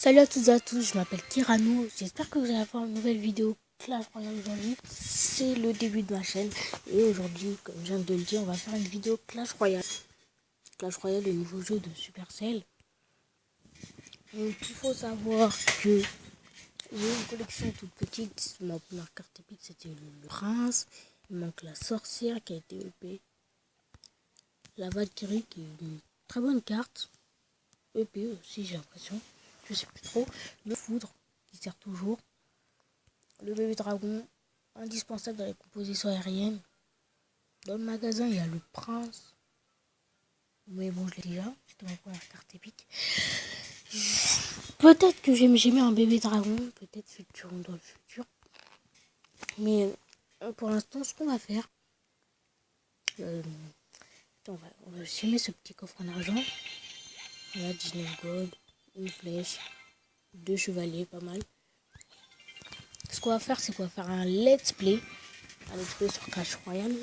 Salut à toutes et à tous, je m'appelle Kirano, j'espère que vous allez voir une nouvelle vidéo Clash Royale aujourd'hui. C'est le début de ma chaîne et aujourd'hui, comme je viens de le dire, on va faire une vidéo Clash Royale. Clash Royale, le nouveau jeu de Supercell. Donc il faut savoir que j'ai une collection toute petite. Ma première carte épique c'était le prince. Il manque la sorcière qui a été EP. La Valkyrie qui est une très bonne carte. EP aussi j'ai l'impression. Je sais plus trop. Le foudre qui sert toujours. Le bébé dragon, indispensable dans les compositions aériennes. Dans le magasin, il y a le prince. Mais bon, je l'ai déjà. C'était ma première carte épique. Peut-être que j'ai mis un bébé dragon. Peut-être dans le futur. Mais pour l'instant, ce qu'on va faire... on va semer ce petit coffre en argent. Voilà, 19 gold, une flèche, 2 chevaliers, pas mal. Ce qu'on va faire, c'est qu'on va faire un let's play. Un let's play sur Clash Royale.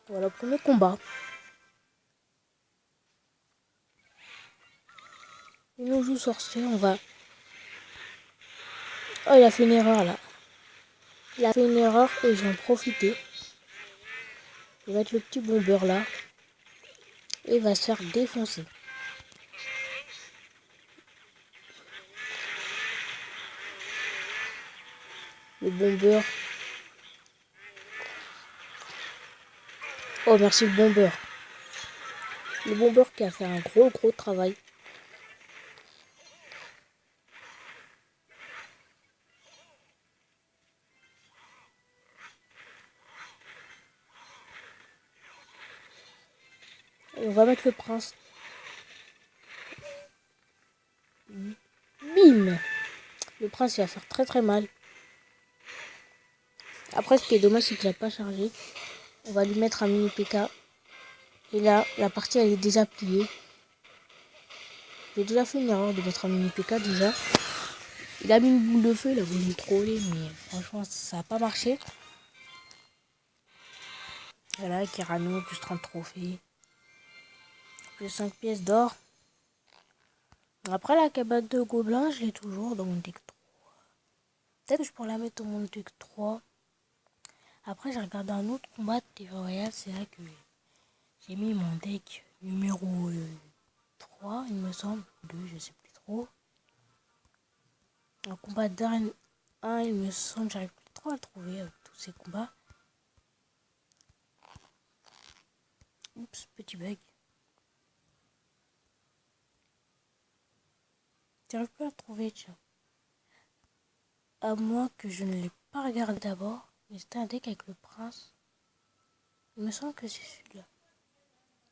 Voilà, premier combat. Il nous joue sorcier, on va... Oh, il a fait une erreur là. Il a fait une erreur et j'en profiter. Il va être le petit bomber là. Et il va se faire défoncer. Le bomber. Oh, merci le bomber. Le bomber qui a fait un gros travail. Et on va mettre le prince. Bim! Le prince il va faire très mal. Après ce qui est dommage c'est qu'il n'a pas chargé. On va lui mettre un mini PK. Et là la partie elle est déjà pliée. J'ai déjà fait une erreur de mettre un mini PK déjà. Il a mis une boule de feu, il a voulu me troller mais franchement ça n'a pas marché. Voilà, Kirano, plus 30 trophées. Plus 5 pièces d'or. Après la cabane de gobelins, je l'ai toujours dans mon deck 3. Peut-être que je pourrais la mettre dans mon deck 3. Après, j'ai regardé un autre combat de TV Royale. C'est là que j'ai mis mon deck numéro 3, il me semble. 2, je sais plus trop. Un combat d'arène 1, il me semble. J'arrive plus trop à le trouver avec tous ces combats. Oups, petit bug. J'arrive plus à le trouver, tiens. À moins que je ne l'ai pas regardé d'abord. Mais c'était un deck avec le prince. Il me semble que c'est celui-là.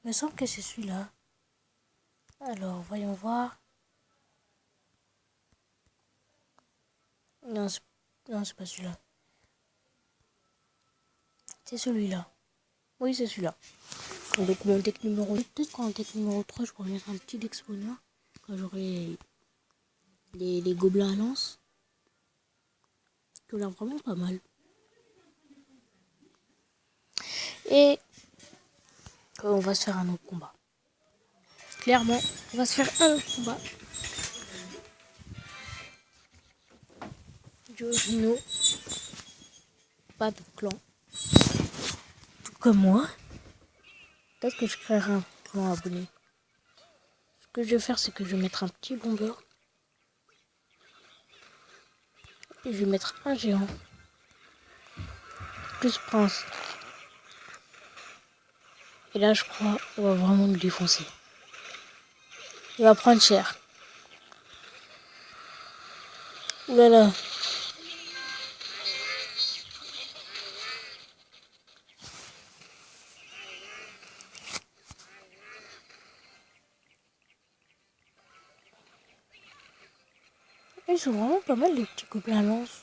Il me semble que c'est celui-là. Alors, voyons voir. Non, c'est pas celui-là. C'est celui-là. Oui, c'est celui-là. Donc, mon deck numéro 2. Peut-être qu'en deck numéro 3, je pourrais mettre un petit exponent. Quand j'aurai les gobelins à lance. Qui ont l'air vraiment pas mal. Et on va se faire un autre combat. Clairement, on va se faire un autre combat. Jorino. Pas de clan. Tout comme moi. Peut-être que je créerai un clan abonné. Ce que je vais faire, c'est que je vais mettre un petit bomber. Et je vais mettre un géant. Plus prince. Et là, je crois qu'on va vraiment me défoncer. Il va prendre cher. Oulala. Ils sont vraiment pas mal les petits gobelins à lance.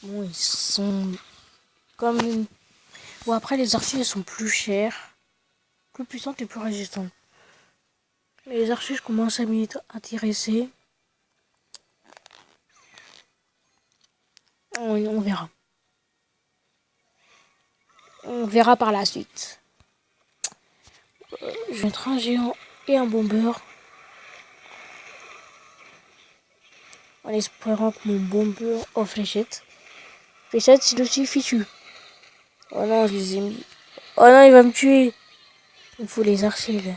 Bon, ils sont comme une... Bon, après, les archers, ils sont plus chers. Plus puissantes et plus résistantes. Mais les archers, je commence à m'y intéresser. On verra. On verra par la suite. Je vais mettre un géant et un bombeur. En espérant que mon bombeur... Oh, fléchette. Fléchette, c'est aussi fichu. Oh non, je les ai mis. Oh non, il va me tuer. Il faut les archer, là.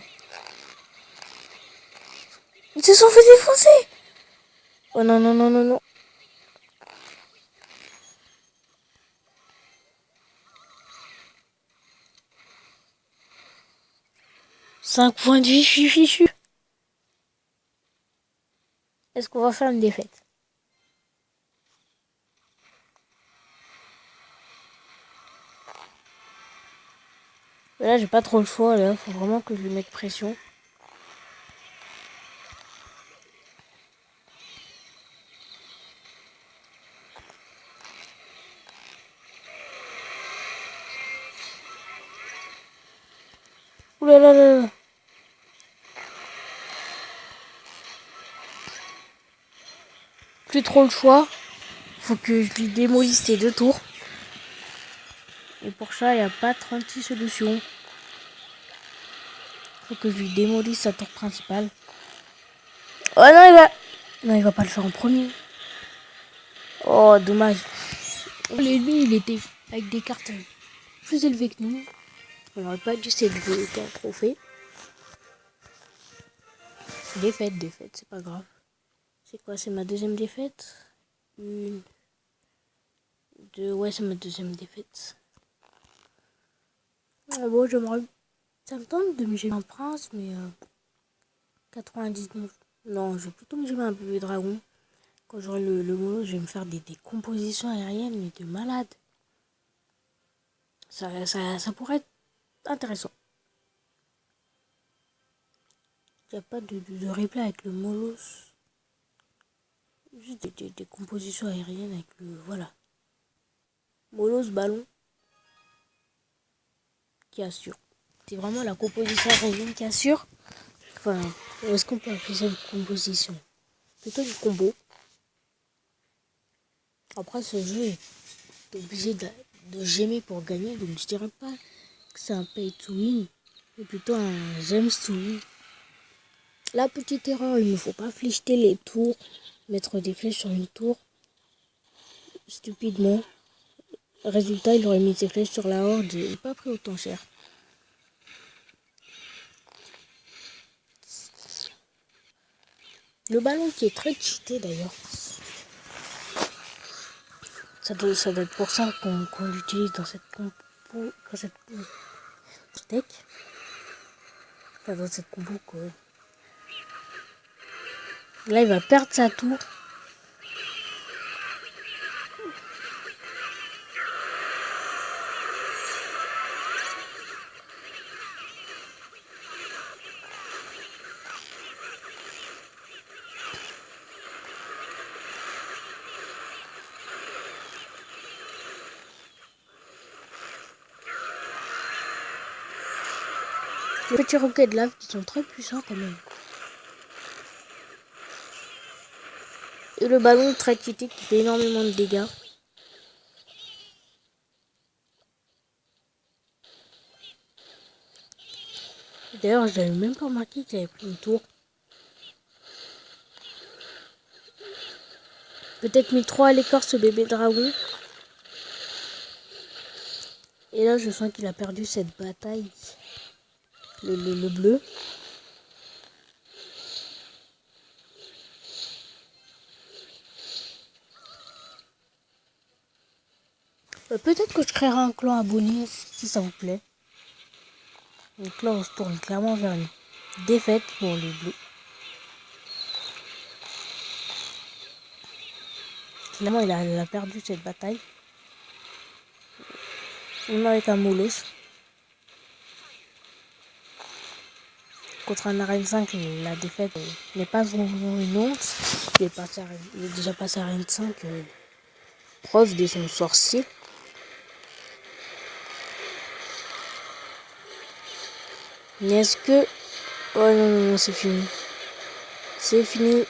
Ils se sont fait défoncer. Oh non, non, non, non, non. 5 points de vie, je suis fichu. Est-ce qu'on va faire une défaite? Là, j'ai pas trop le choix, là. Faut vraiment que je lui mette pression. Ouh là là là là. Plus trop le choix. Faut que je lui démolisse ces 2 tours. Et pour ça, il n'y a pas 36 solutions. Faut que je lui démolisse sa tour principale. Oh non, il va... Non, il va pas le faire en premier. Oh, dommage. L'ennemi, il était avec des cartes plus élevées que nous. On n'aurait pas dû s'élever autant de trophées. Défaite, c'est pas grave. C'est quoi? C'est ma deuxième défaite? Une... Deux... Ouais, c'est ma deuxième défaite. Ah bon, j'aimerais... Ça me tente de me gérer un prince, mais... 99... Non, je vais plutôt me gérer un bébé dragon. Quand j'aurai le mono, je vais me faire des compositions aériennes, mais de malade. Ça pourrait être intéressant. Il n'y a pas de replay avec le molos. Juste des compositions aériennes avec le... Voilà. Molos ballon. Qui assure. C'est vraiment la composition aérienne qui assure. Enfin, est-ce qu'on peut appeler ça une composition? Plutôt du combo. Après, ce jeu est obligé de gémer pour gagner, donc je dirais pas que c'est un pay to win, mais plutôt un gems to win. La petite erreur, il ne faut pas flécheter les tours, mettre des flèches sur une tour stupidement. Résultat, il aurait mis ses flèches sur la horde et pas pris autant cher. Le ballon qui est très cheaté d'ailleurs. Ça doit être pour ça qu'on l'utilise dans cette compo, dans cette deck. Enfin, dans cette combo quoi. Là, il va perdre sa tour. Les petits roquets de lave qui sont très puissants quand même. Et le ballon très cheaté qui fait énormément de dégâts. D'ailleurs, je n'avais même pas remarqué qu'il avait pris une tour. Peut-être mis 3 à l'écart ce bébé dragon. Et là, je sens qu'il a perdu cette bataille. Le bleu. Peut-être que je créerai un clan abonné si ça vous plaît. Donc là, on se tourne clairement vers une défaite pour les bleus. Finalement, il a perdu cette bataille. Même avec un Molos. Contre un arène 5, la défaite n'est pas vraiment une honte. Il est déjà passé à arène 5. Preuve de son sorcier. Mais est-ce que... Oh non, non, non, c'est fini. C'est fini.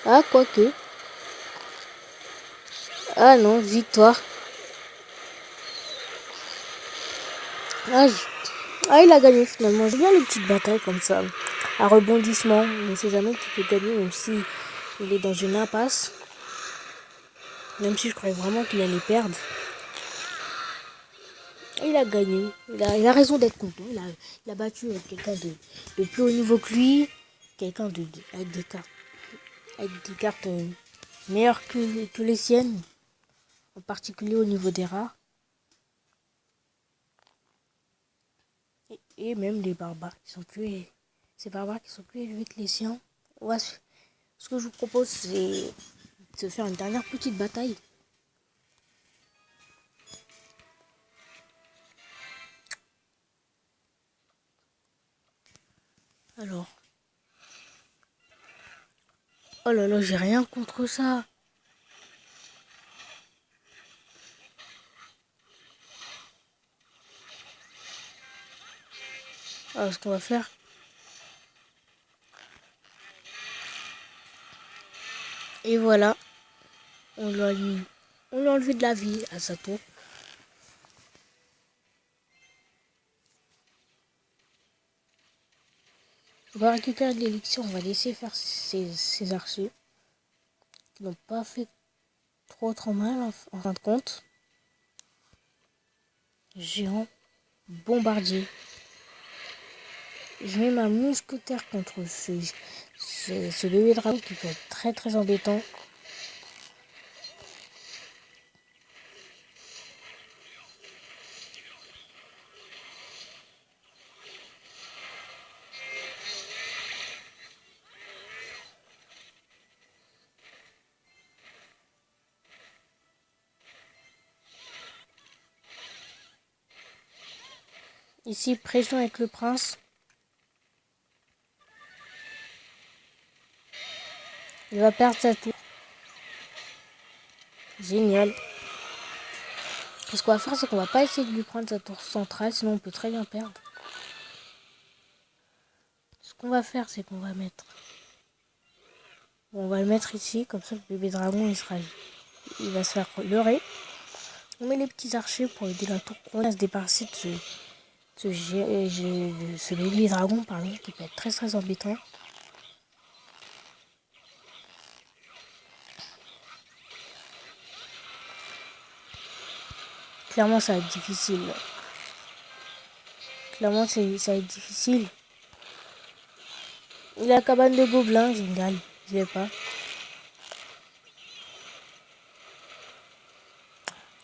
Ah, quoique. Ah non, victoire. Ah, il a gagné finalement. J'aime bien les petites batailles comme ça. À rebondissement. On ne sait jamais qui peut gagner, même si il est dans une impasse. Même si je croyais vraiment qu'il allait perdre. Il a gagné. Il a raison d'être content. Il a battu quelqu'un de plus haut niveau que lui. Quelqu'un avec des cartes meilleures que les siennes. En particulier au niveau des rares. Et même les barbares qui sont plus... Ces barbares qui sont plus élevés que les siens. Ouais, ce que je vous propose, c'est de faire une dernière petite bataille. Alors. Oh là là, j'ai rien contre ça. Alors, ce qu'on va faire... Et voilà. On l'a enlevé de la vie à sa tour. On va récupérer de l'élixir. On va laisser faire ces archers. Qui n'ont pas fait trop mal en fin de compte. Géant. Bombardier. Je mets ma mousquetaire contre ce bébé dragon qui peut être très embêtant. Ici, pression avec le prince. Il va perdre sa tour. Génial. Ce qu'on va faire, c'est qu'on va pas essayer de lui prendre sa tour centrale, sinon on peut très bien perdre. Ce qu'on va faire, c'est qu'on va mettre... On va le mettre ici, comme ça le bébé dragon, il va se faire leurrer. On met les petits archers pour aider la tour à se débarrasser de ce bébé dragon, pardon, qui peut être très embêtant. Clairement, ça va être difficile. Clairement, ça va être difficile. Il a la cabane de gobelins, génial. Je l'ai pas.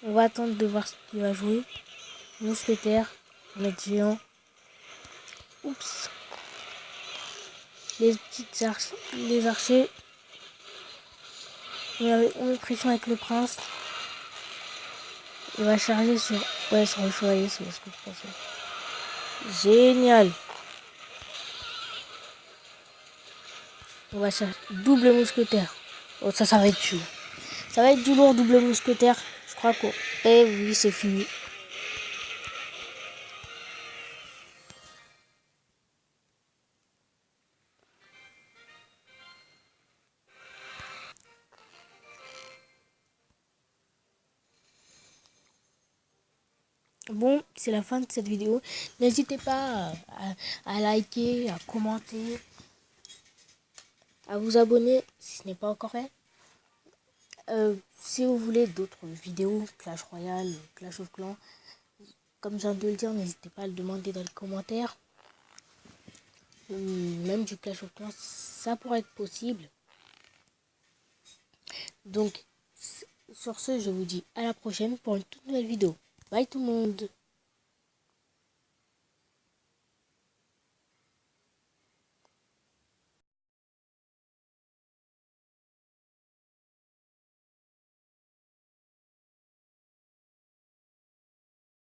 On va attendre de voir ce qu'il va jouer. Mousquetaire, mettre géant. Oups. Les archers. On met pression avec le prince. Il va charger sur... Ouais, sur le chevalier, c'est ce que je pensais. Génial. On va chercher double mousquetaire. Oh, ça va être dur. Ça va être du lourd, double mousquetaire. Je crois qu'on... Eh oui, c'est fini. Bon, c'est la fin de cette vidéo. N'hésitez pas à liker, à commenter, à vous abonner si ce n'est pas encore fait. Si vous voulez d'autres vidéos, Clash Royale, Clash of Clans, comme je viens de le dire, n'hésitez pas à le demander dans les commentaires. Même du Clash of Clans, ça pourrait être possible. Donc, sur ce, je vous dis à la prochaine pour une toute nouvelle vidéo. Bye tout le monde!